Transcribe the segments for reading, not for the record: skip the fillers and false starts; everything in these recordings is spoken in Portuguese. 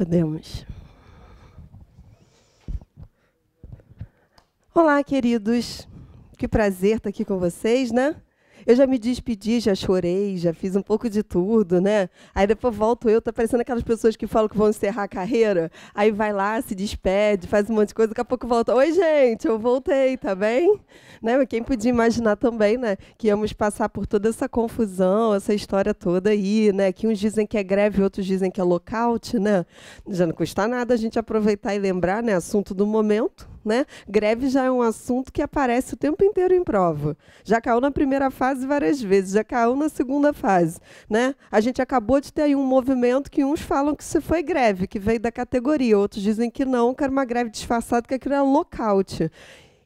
Podemos. Olá, queridos. Que prazer estar aqui com vocês, né? Eu já me despedi, já chorei, já fiz um pouco de tudo, né? Aí depois volto eu, tá parecendo aquelas pessoas que falam que vão encerrar a carreira, aí vai lá, se despede, faz um monte de coisa, daqui a pouco volta. Oi, gente, eu voltei, tá bem? Né? Quem podia imaginar também, né? Que íamos passar por toda essa confusão, essa história toda aí, né? Que uns dizem que é greve, outros dizem que é lockout, né? Já não custa nada a gente aproveitar e lembrar, né? Assunto do momento. Né? Greve já é um assunto que aparece o tempo inteiro em prova. Já caiu na primeira fase várias vezes, já caiu na segunda fase. Né? A gente acabou de ter aí um movimento que uns falam que isso foi greve, que veio da categoria, outros dizem que não, que era uma greve disfarçada, que aquilo era lockout.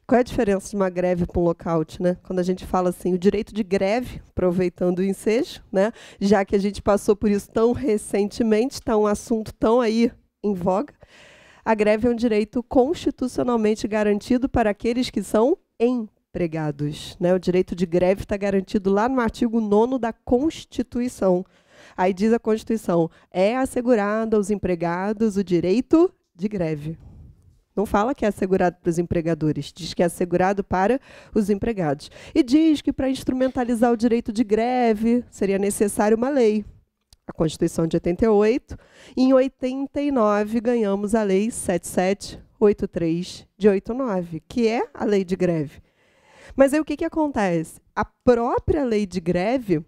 Qual é a diferença de uma greve para um lockout? Né? Quando a gente fala assim, o direito de greve, aproveitando o ensejo, né? Já que a gente passou por isso tão recentemente, está um assunto tão aí em voga. A greve é um direito constitucionalmente garantido para aqueles que são empregados. Né? O direito de greve está garantido lá no artigo 9º da Constituição. Aí diz a Constituição, é assegurado aos empregados o direito de greve. Não fala que é assegurado para os empregadores, diz que é assegurado para os empregados. E diz que para instrumentalizar o direito de greve seria necessário uma lei. A Constituição de 88, e em 89 ganhamos a Lei 7783 de 89, que é a lei de greve. Mas aí o que acontece? A própria lei de greve,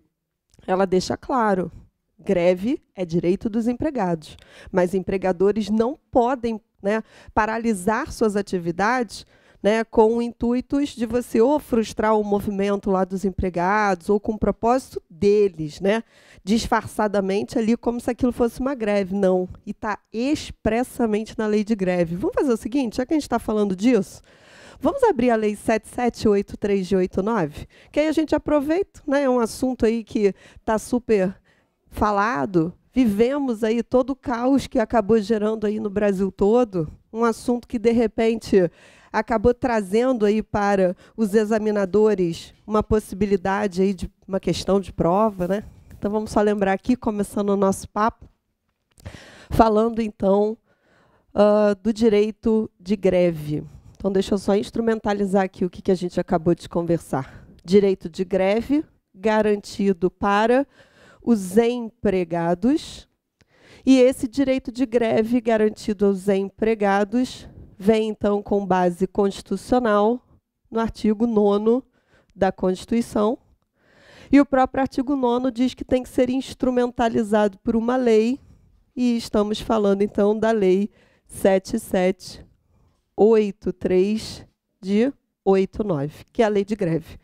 ela deixa claro, greve é direito dos empregados, mas empregadores não podem, né, paralisar suas atividades, né, com intuitos de você ou frustrar o movimento lá dos empregados, ou com o propósito deles, né, disfarçadamente ali, como se aquilo fosse uma greve. Não, e está expressamente na lei de greve. Vamos fazer o seguinte, já que a gente está falando disso, vamos abrir a lei 7783 de 89, que aí a gente aproveita, né, é um assunto aí que está super falado, vivemos aí todo o caos que acabou gerando aí no Brasil todo, um assunto que, de repente, acabou trazendo aí para os examinadores uma possibilidade aí de uma questão de prova, né? Então, vamos só lembrar aqui, começando o nosso papo, falando, então, do direito de greve. Então, deixa eu só instrumentalizar aqui o que a gente acabou de conversar. Direito de greve garantido para os empregados, e esse direito de greve garantido aos empregados vem, então, com base constitucional no artigo 9º da Constituição. E o próprio artigo 9º diz que tem que ser instrumentalizado por uma lei, e estamos falando, então, da Lei 7783 de 89, que é a lei de greve.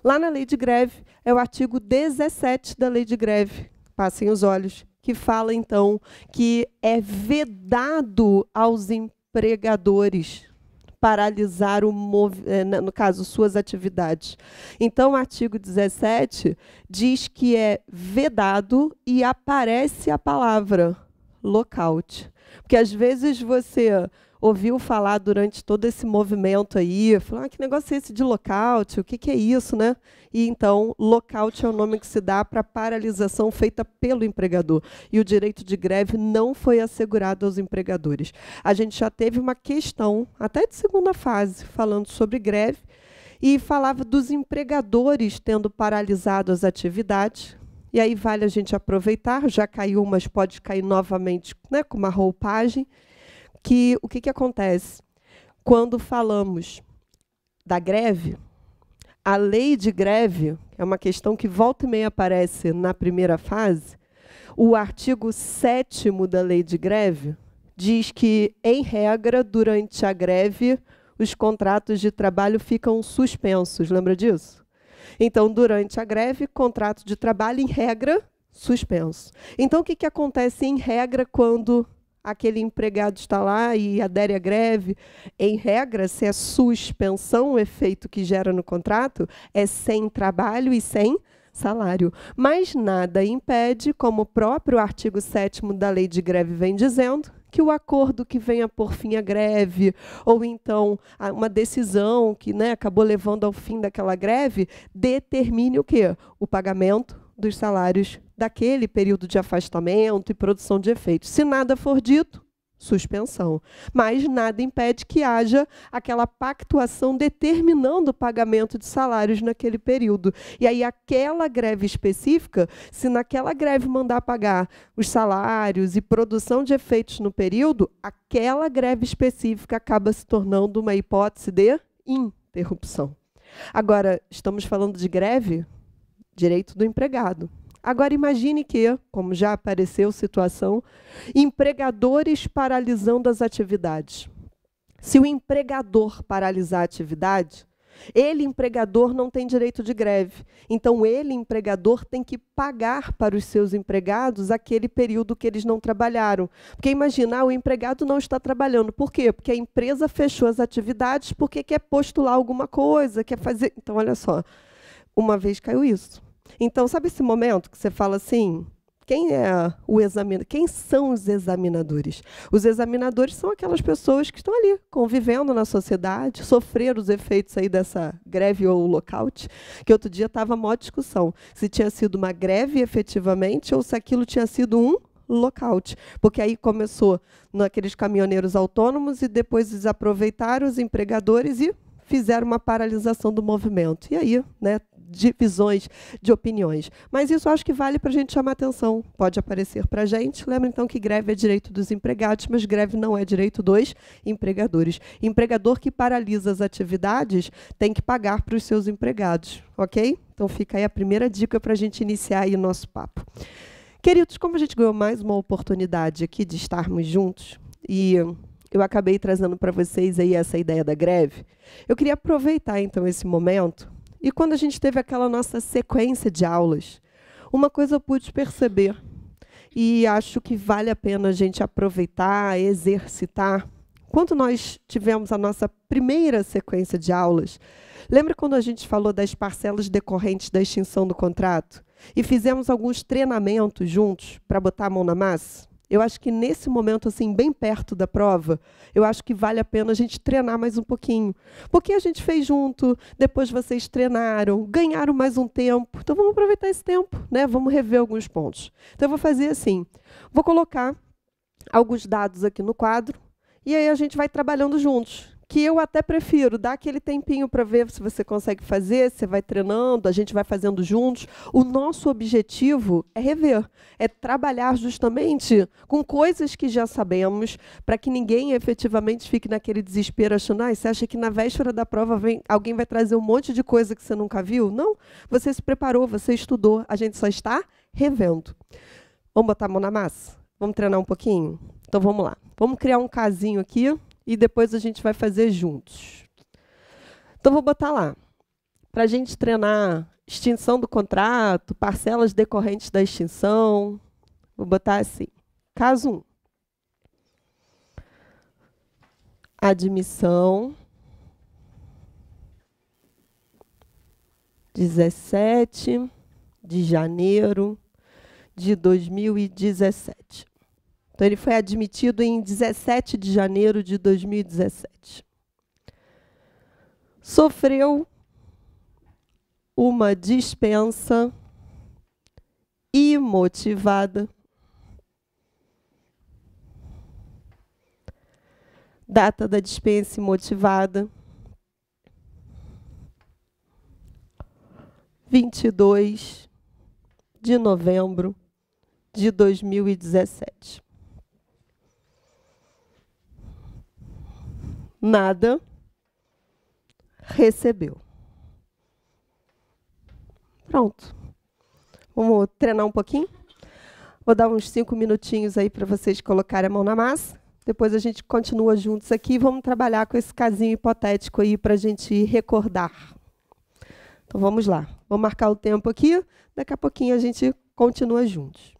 Lá na lei de greve, é o artigo 17 da lei de greve, passem os olhos, que fala, então, que é vedado aos empregadores paralisar, no caso, suas atividades. Então, o artigo 17 diz que é vedado e aparece a palavra lockout. Porque, às vezes, você ouviu falar durante todo esse movimento aí, falou, que negócio é esse de lockout? O que é isso, né? E, então, lockout é o nome que se dá para a paralisação feita pelo empregador. E o direito de greve não foi assegurado aos empregadores. A gente já teve uma questão, até de segunda fase, falando sobre greve, e falava dos empregadores tendo paralisado as atividades. E aí vale a gente aproveitar, já caiu, mas pode cair novamente, né, com uma roupagem, que o que acontece? Quando falamos da greve, a lei de greve é uma questão que volta e meia aparece na primeira fase. O artigo 7º da lei de greve diz que, em regra, durante a greve, os contratos de trabalho ficam suspensos. Lembra disso? Então, durante a greve, contrato de trabalho, em regra, suspenso. Então, o que acontece, em regra, quando aquele empregado está lá e adere à greve? Em regra, se é suspensão, o efeito que gera no contrato é sem trabalho e sem salário. Mas nada impede, como o próprio artigo 7º da lei de greve vem dizendo, que o acordo que venha por fim à greve, ou então uma decisão que, né, acabou levando ao fim daquela greve, determine o quê? O pagamento dos salários daquele período de afastamento e produção de efeitos. Se nada for dito, suspensão. Mas nada impede que haja aquela pactuação determinando o pagamento de salários naquele período. E aí, aquela greve específica, se naquela greve mandar pagar os salários e produção de efeitos no período, aquela greve específica acaba se tornando uma hipótese de interrupção. Agora, estamos falando de greve? Direito do empregado. Agora, imagine que, como já apareceu situação, empregadores paralisando as atividades. Se o empregador paralisar a atividade, ele, empregador, não tem direito de greve. Então, ele, empregador, tem que pagar para os seus empregados aquele período que eles não trabalharam. Porque imagina, o empregado não está trabalhando. Por quê? Porque a empresa fechou as atividades porque quer postular alguma coisa, quer fazer... Então, olha só, uma vez caiu isso. Então, sabe esse momento que você fala assim, quem é o examinador? Quem são os examinadores? Os examinadores são aquelas pessoas que estão ali, convivendo na sociedade, sofreram os efeitos aí dessa greve ou lockout, que outro dia estava a maior discussão, se tinha sido uma greve efetivamente ou se aquilo tinha sido um lockout, porque aí começou naqueles caminhoneiros autônomos e depois eles aproveitaram os empregadores e fizeram uma paralisação do movimento. E aí, né, divisões de opiniões. Mas isso eu acho que vale para a gente chamar atenção. Pode aparecer para a gente. Lembra, então, que greve é direito dos empregados, mas greve não é direito dos empregadores. Empregador que paralisa as atividades tem que pagar para os seus empregados, ok? Então, fica aí a primeira dica para a gente iniciar aí o nosso papo. Queridos, como a gente ganhou mais uma oportunidade aqui de estarmos juntos, e eu acabei trazendo para vocês aí essa ideia da greve, eu queria aproveitar, então, esse momento. E quando a gente teve aquela nossa sequência de aulas, uma coisa eu pude perceber, e acho que vale a pena a gente aproveitar, exercitar. Quando nós tivemos a nossa primeira sequência de aulas, lembra quando a gente falou das parcelas decorrentes da extinção do contrato? E fizemos alguns treinamentos juntos para botar a mão na massa? Eu acho que nesse momento, assim, bem perto da prova, eu acho que vale a pena a gente treinar mais um pouquinho. Porque a gente fez junto, depois vocês treinaram, ganharam mais um tempo. Então, vamos aproveitar esse tempo, né? Vamos rever alguns pontos. Então, eu vou fazer assim. Vou colocar alguns dados aqui no quadro e aí a gente vai trabalhando juntos. Que eu até prefiro dar aquele tempinho para ver se você consegue fazer, você vai treinando, a gente vai fazendo juntos. O nosso objetivo é rever, é trabalhar justamente com coisas que já sabemos, para que ninguém efetivamente fique naquele desespero achando, você acha que na véspera da prova alguém vai trazer um monte de coisa que você nunca viu? Não, você se preparou, você estudou, a gente só está revendo. Vamos botar a mão na massa? Vamos treinar um pouquinho? Então vamos lá. Vamos criar um casinho aqui. E depois a gente vai fazer juntos. Então, vou botar lá. Para a gente treinar extinção do contrato, parcelas decorrentes da extinção. Vou botar assim. Caso 1. Admissão. 17 de janeiro de 2017. Então, ele foi admitido em 17 de janeiro de 2017. Sofreu uma dispensa imotivada. Data da dispensa imotivada: 22 de novembro de 2017. Nada recebeu. Pronto. Vamos treinar um pouquinho? Vou dar uns 5 minutinhos aí para vocês colocarem a mão na massa. Depois a gente continua juntos aqui e vamos trabalhar com esse casinho hipotético aí para a gente recordar. Então vamos lá. Vou marcar o tempo aqui. Daqui a pouquinho a gente continua juntos.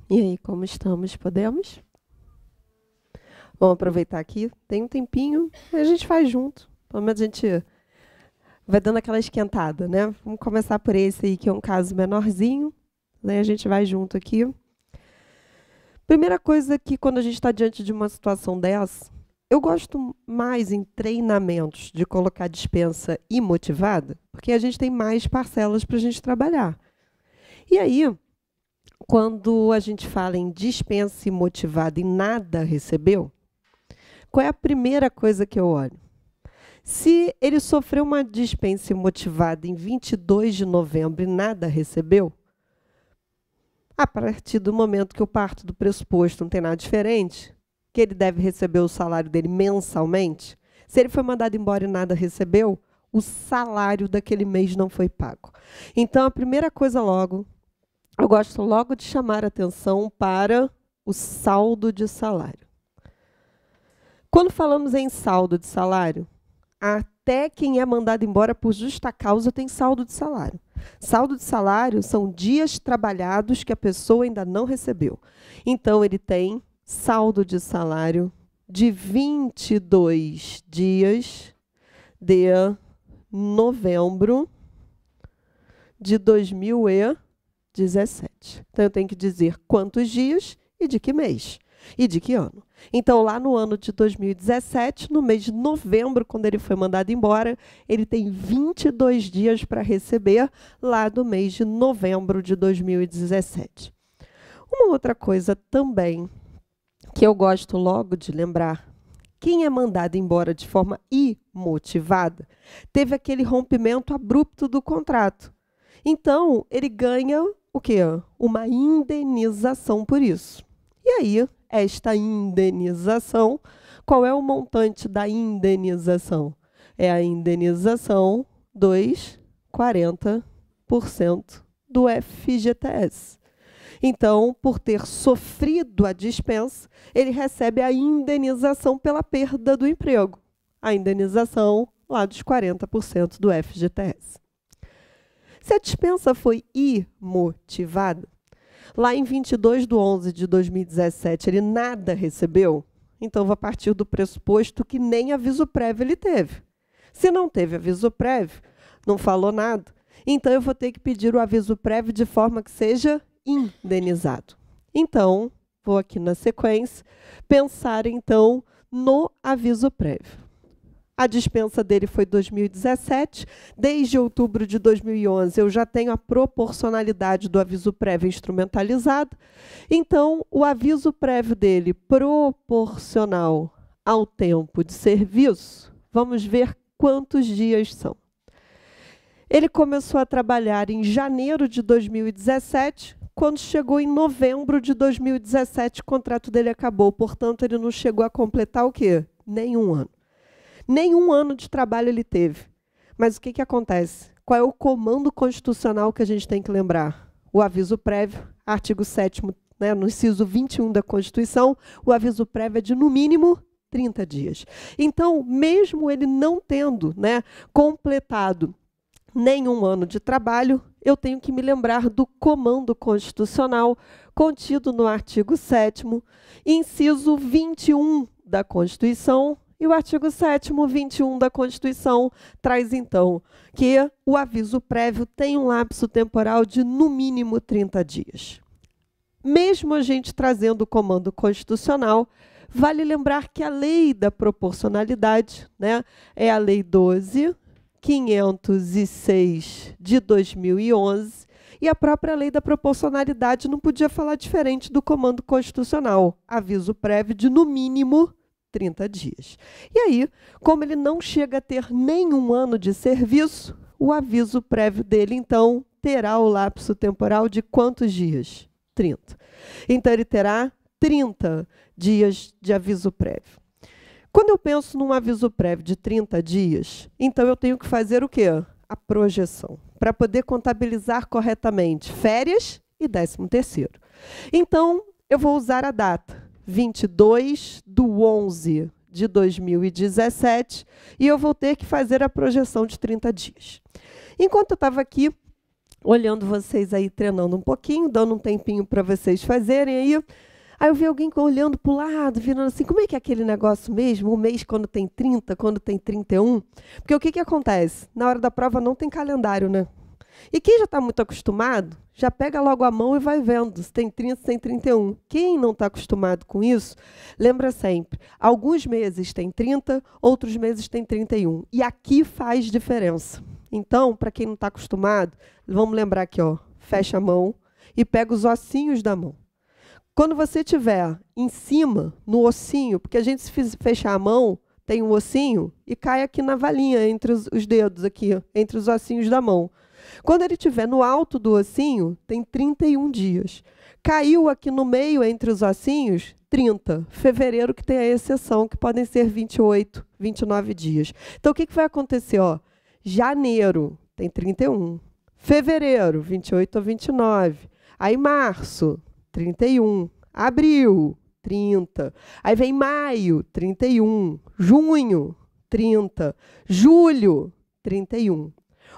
E aí, como estamos? Podemos? Vamos aproveitar aqui. Tem um tempinho, a gente faz junto. Pelo menos a gente vai dando aquela esquentada, né? Vamos começar por esse aí, que é um caso menorzinho. Né? A gente vai junto aqui. Primeira coisa que, quando a gente está diante de uma situação dessa, eu gosto mais em treinamentos de colocar dispensa imotivada, porque a gente tem mais parcelas para a gente trabalhar. E aí, quando a gente fala em dispensa imotivada e nada recebeu, qual é a primeira coisa que eu olho? Se ele sofreu uma dispensa imotivada em 22 de novembro e nada recebeu, a partir do momento que eu parto do pressuposto não tem nada diferente, que ele deve receber o salário dele mensalmente, se ele foi mandado embora e nada recebeu, o salário daquele mês não foi pago. Então, a primeira coisa eu gosto logo de chamar a atenção para o saldo de salário. Quando falamos em saldo de salário, até quem é mandado embora por justa causa tem saldo de salário. Saldo de salário são dias trabalhados que a pessoa ainda não recebeu. Então, ele tem saldo de salário de 22 dias de novembro de 2017. Então, eu tenho que dizer quantos dias e de que mês e de que ano. Então, lá no ano de 2017, no mês de novembro, quando ele foi mandado embora, ele tem 22 dias para receber lá do mês de novembro de 2017. Uma outra coisa também que eu gosto logo de lembrar, quem é mandado embora de forma imotivada, teve aquele rompimento abrupto do contrato. Então, ele ganha o quê? Uma indenização por isso. E aí, esta indenização, qual é o montante da indenização? É a indenização dos 40% do FGTS. Então, por ter sofrido a dispensa, ele recebe a indenização pela perda do emprego. A indenização lá dos 40% do FGTS. Se a dispensa foi imotivada, lá em 22/11/2017, ele nada recebeu, então vou partir do pressuposto que nem aviso prévio ele teve. Se não teve aviso prévio, não falou nada, então eu vou ter que pedir o aviso prévio de forma que seja indenizado. Então, vou aqui na sequência, pensar então no aviso prévio. A dispensa dele foi 2017. Desde outubro de 2011, eu já tenho a proporcionalidade do aviso prévio instrumentalizado. Então, o aviso prévio dele proporcional ao tempo de serviço, vamos ver quantos dias são. Ele começou a trabalhar em janeiro de 2017. Quando chegou em novembro de 2017, o contrato dele acabou. Portanto, ele não chegou a completar o quê? Nenhum ano. Nenhum ano de trabalho ele teve. Mas o que acontece? Qual é o comando constitucional que a gente tem que lembrar? O aviso prévio, artigo 7º, né, no inciso 21 da Constituição, o aviso prévio é de, no mínimo, 30 dias. Então, mesmo ele não tendo, né, completado nenhum ano de trabalho, eu tenho que me lembrar do comando constitucional contido no artigo 7º, inciso 21 da Constituição. E o artigo 7º, 21 da Constituição traz, então, que o aviso prévio tem um lapso temporal de, no mínimo, 30 dias. Mesmo a gente trazendo o comando constitucional, vale lembrar que a lei da proporcionalidade, né, é a Lei 12.506 de 2011, e a própria lei da proporcionalidade não podia falar diferente do comando constitucional. Aviso prévio de, no mínimo, 30 dias. E aí, como ele não chega a ter nenhum ano de serviço, o aviso prévio dele, então, terá o lapso temporal de quantos dias? 30. Então, ele terá 30 dias de aviso prévio. Quando eu penso num aviso prévio de 30 dias, então eu tenho que fazer o quê? A projeção, para poder contabilizar corretamente férias e 13º. Então, eu vou usar a data 22/11/2017 e eu vou ter que fazer a projeção de 30 dias. Enquanto eu estava aqui olhando vocês aí treinando um pouquinho, dando um tempinho para vocês fazerem aí. Aí eu vi alguém olhando para o lado, virando assim, como é que é aquele negócio mesmo? O mês quando tem 30, quando tem 31? Porque o que que acontece? Na hora da prova não tem calendário, né? E quem já está muito acostumado, já pega logo a mão e vai vendo se tem 30, se tem 31. Quem não está acostumado com isso, lembra sempre, alguns meses tem 30, outros meses tem 31. E aqui faz diferença. Então, para quem não está acostumado, vamos lembrar aqui, ó, fecha a mão e pega os ossinhos da mão. Quando você estiver em cima, no ossinho, porque a gente se fechar a mão, tem um ossinho e cai aqui na valinha, entre os dedos aqui, entre os ossinhos da mão. Quando ele estiver no alto do ossinho, tem 31 dias. Caiu aqui no meio, entre os ossinhos, 30. Fevereiro que tem a exceção, que podem ser 28, 29 dias. Então, o que vai acontecer? Ó? Janeiro tem 31. Fevereiro, 28 a 29. Aí, março, 31. Abril, 30. Aí vem maio, 31. Junho, 30. Julho, 31.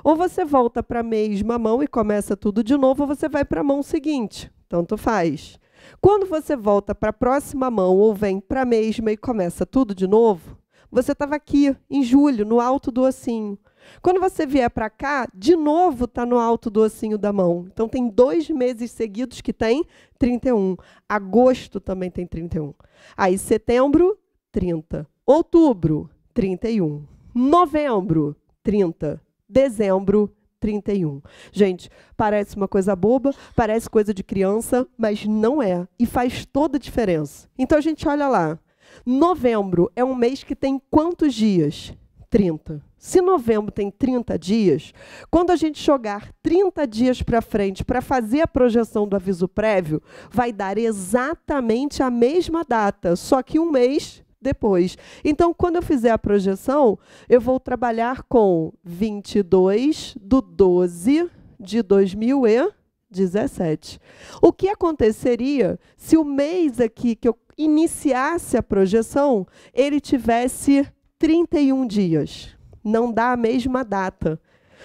Ou você volta para a mesma mão e começa tudo de novo, ou você vai para a mão seguinte. Tanto faz. Quando você volta para a próxima mão ou vem para a mesma e começa tudo de novo, você estava aqui, em julho, no alto do ossinho. Quando você vier para cá, de novo está no alto do ossinho da mão. Então, tem 2 meses seguidos que tem 31. Agosto também tem 31. Aí, setembro, 30. Outubro, 31. Novembro, 30. Dezembro, 31. Gente, parece uma coisa boba, parece coisa de criança, mas não é. E faz toda a diferença. Então, a gente olha lá. Novembro é um mês que tem quantos dias? 30. Se novembro tem 30 dias, quando a gente jogar 30 dias para frente para fazer a projeção do aviso prévio, vai dar exatamente a mesma data, só que um mês depois. Então, quando eu fizer a projeção, eu vou trabalhar com 22/12/2017. O que aconteceria se o mês aqui que eu iniciasse a projeção, ele tivesse 31 dias? Não dá a mesma data.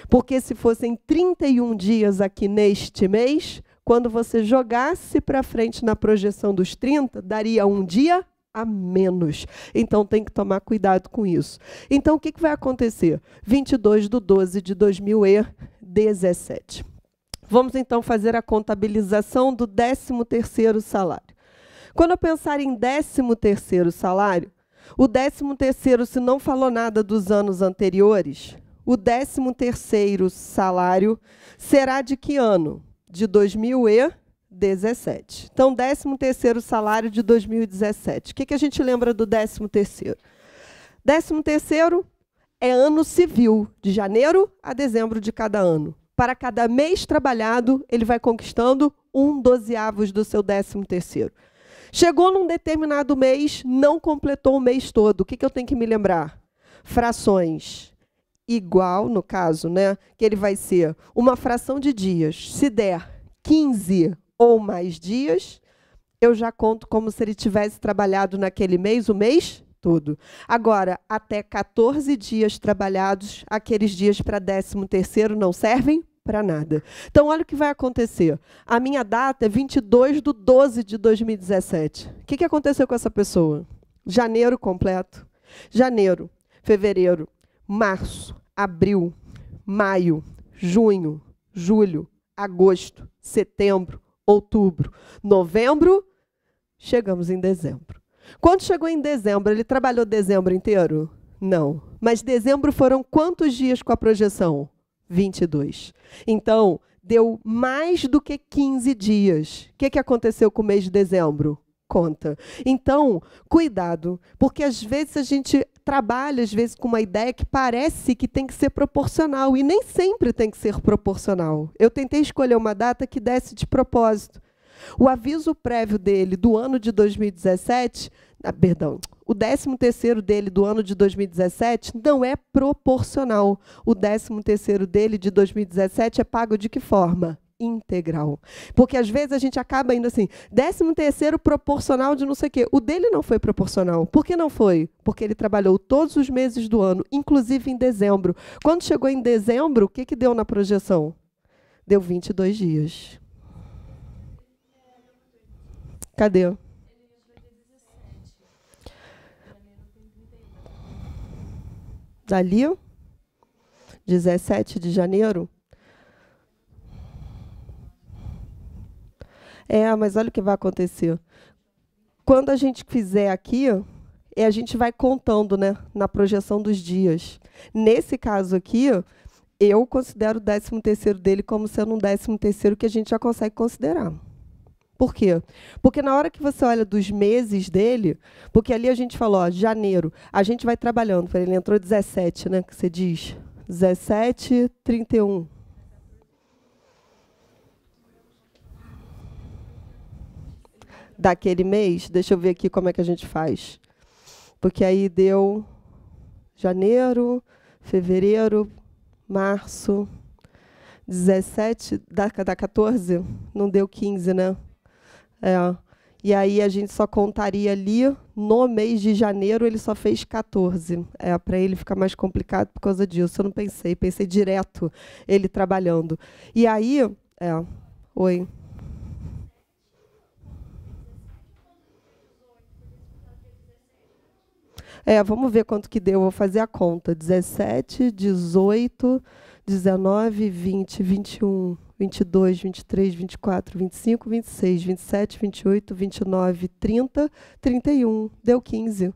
Porque se fossem 31 dias aqui neste mês, quando você jogasse para frente na projeção dos 30, daria um dia a menos. Então, tem que tomar cuidado com isso. Então, o que vai acontecer? 22/12/2017. Vamos, então, fazer a contabilização do 13º salário. Quando eu pensar em 13º salário, o 13º, se não falou nada dos anos anteriores, o 13º salário será de que ano? De 2017. Então, 13º salário de 2017. O que a gente lembra do 13º? 13º é ano civil, de janeiro a dezembro de cada ano. Para cada mês trabalhado, ele vai conquistando 1/12 do seu 13º. Chegou num determinado mês, não completou o mês todo. O que eu tenho que me lembrar? Frações. Igual, no caso, né, que ele vai ser uma fração de dias. Se der 15 ou mais dias, eu já conto como se ele tivesse trabalhado naquele mês, o mês todo. Agora, até 14 dias trabalhados, aqueles dias para 13º não servem para nada. Então, olha o que vai acontecer. A minha data é 22/12/2017. O que aconteceu com essa pessoa? Janeiro completo. Janeiro, fevereiro, março, abril, maio, junho, julho, agosto, setembro, outubro, novembro, chegamos em dezembro. Quando chegou em dezembro, ele trabalhou dezembro inteiro? Não. Mas dezembro foram quantos dias com a projeção? 22. Então, deu mais do que 15 dias. O que aconteceu com o mês de dezembro? Conta. Então, cuidado, porque às vezes a gente trabalha, com uma ideia que parece que tem que ser proporcional, e nem sempre tem que ser proporcional. Eu tentei escolher uma data que desse de propósito. O aviso prévio dele do ano de 2017, o 13º dele do ano de 2017 não é proporcional. O 13º dele de 2017 é pago de que forma? Integral. Porque às vezes a gente acaba indo assim, 13º proporcional de não sei o quê. O dele não foi proporcional. Por que não foi? Porque ele trabalhou todos os meses do ano, inclusive em dezembro. Quando chegou em dezembro, o que deu na projeção? Deu 22 dias. Cadê? Dali, 17 de janeiro. Mas olha o que vai acontecer. Quando a gente fizer aqui, a gente vai contando, né, na projeção dos dias. Nesse caso aqui, eu considero o 13º dele como sendo um 13º que a gente já consegue considerar. Por quê? Porque na hora que você olha dos meses dele, porque ali a gente falou, ó, janeiro, a gente vai trabalhando, ele entrou 17, né, que você diz, 17, 31. Daquele mês, deixa eu ver aqui como é que a gente faz. Porque aí deu janeiro, fevereiro, março, 17, dá 14? Não deu 15, né? E aí a gente só contaria ali, no mês de janeiro, ele só fez 14. Para ele ficar mais complicado por causa disso. Eu não pensei direto ele trabalhando. E aí, oi. Vamos ver quanto que deu. Vou fazer a conta. 17, 18, 19, 20, 21, 22, 23, 24, 25, 26, 27, 28, 29, 30, 31. Deu 15.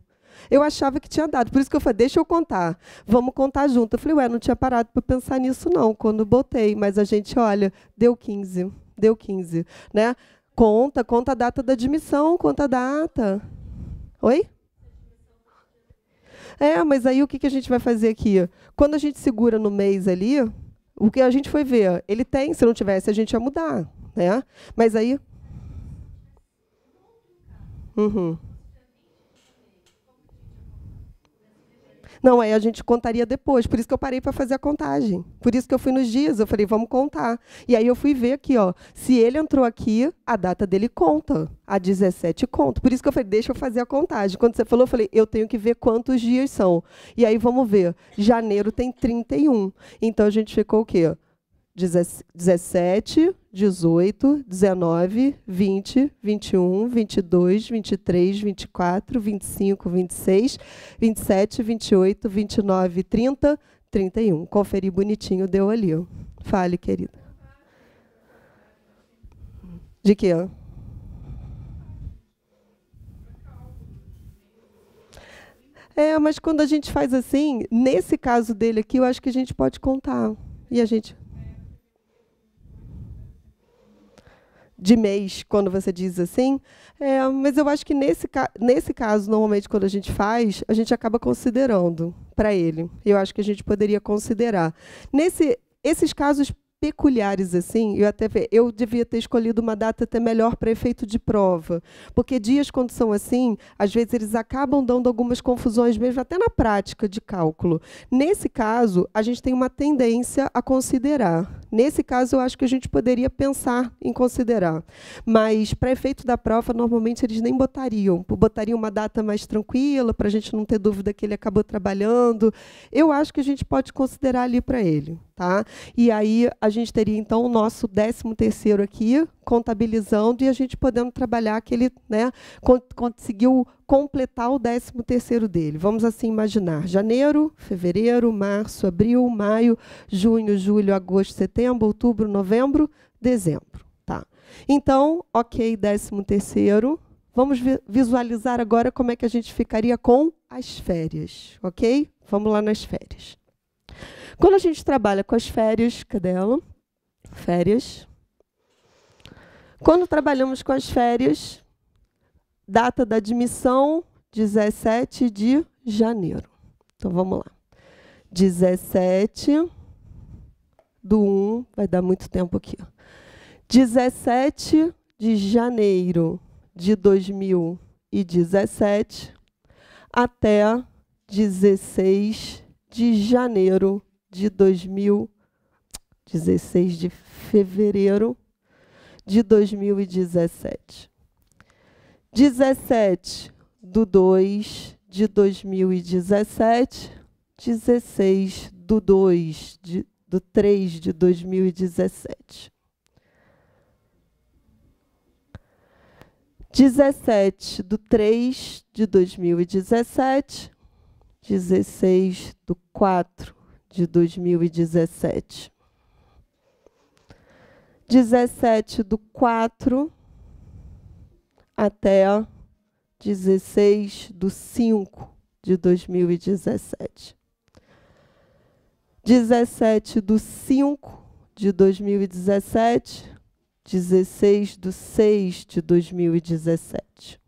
Eu achava que tinha dado. Por isso que eu falei, deixa eu contar. Vamos contar junto. Eu falei, não tinha parado para pensar nisso, não, quando botei. Mas a gente, olha, deu 15. Deu 15. Né? Conta a data da admissão, conta a data. Oi? Mas aí o que a gente vai fazer aqui? Quando a gente segura no mês ali, o que a gente foi ver? Ele tem, se não tivesse, a gente ia mudar. Né? Mas aí... Não, aí a gente contaria depois. Por isso que eu parei para fazer a contagem. Por isso que eu fui nos dias. Eu falei, vamos contar. E aí eu fui ver aqui, ó. Se ele entrou aqui, a data dele conta. A 17 conta. Por isso que eu falei, deixa eu fazer a contagem. Quando você falou, eu falei, eu tenho que ver quantos dias são. E aí vamos ver. Janeiro tem 31. Então a gente ficou o quê? 17, 18, 19, 20, 21, 22, 23, 24, 25, 26, 27, 28, 29, 30, 31. Conferi bonitinho, deu ali. Fale, querida. De quê? Mas quando a gente faz assim, nesse caso dele aqui, eu acho que a gente pode contar. E a gente... De mês, quando você diz assim. Mas eu acho que nesse caso, normalmente, quando a gente faz, a gente acaba considerando para ele. Eu acho que a gente poderia considerar. Esses casos peculiares assim, eu devia ter escolhido uma data até melhor para efeito de prova, porque dias quando são assim, às vezes eles acabam dando algumas confusões mesmo até na prática de cálculo. Nesse caso, a gente tem uma tendência a considerar. Nesse caso, eu acho que a gente poderia pensar em considerar. Mas, para efeito da prova, normalmente eles nem botariam uma data mais tranquila, para a gente não ter dúvida que ele acabou trabalhando. Eu acho que a gente pode considerar ali para ele. Tá? E aí a gente teria, então, o nosso 13º aqui, contabilizando, e a gente podendo trabalhar que ele, né, conseguiu completar o 13º dele. Vamos assim imaginar. Janeiro, fevereiro, março, abril, maio, junho, julho, agosto, setembro, outubro, novembro, dezembro. Tá? Então, ok, 13º. Vamos visualizar agora como é que a gente ficaria com as férias. Ok? Vamos lá nas férias. Quando a gente trabalha com as férias, cadê ela? Férias. Quando trabalhamos com as férias, data da admissão, 17 de janeiro. Então, vamos lá. 17 do 1, vai dar muito tempo aqui. 17 de janeiro de 2017 até 16 de janeiro de 16 de fevereiro de 2017. 17 do 2 de 2017, 16 do 2 de do 3 de 2017. 17 do 3 de 2017, 16 do 4 de 2017. 17 do 4 até 16 do 5 de 2017. 17 do 5 de 2017, 16 do 6 de 2017.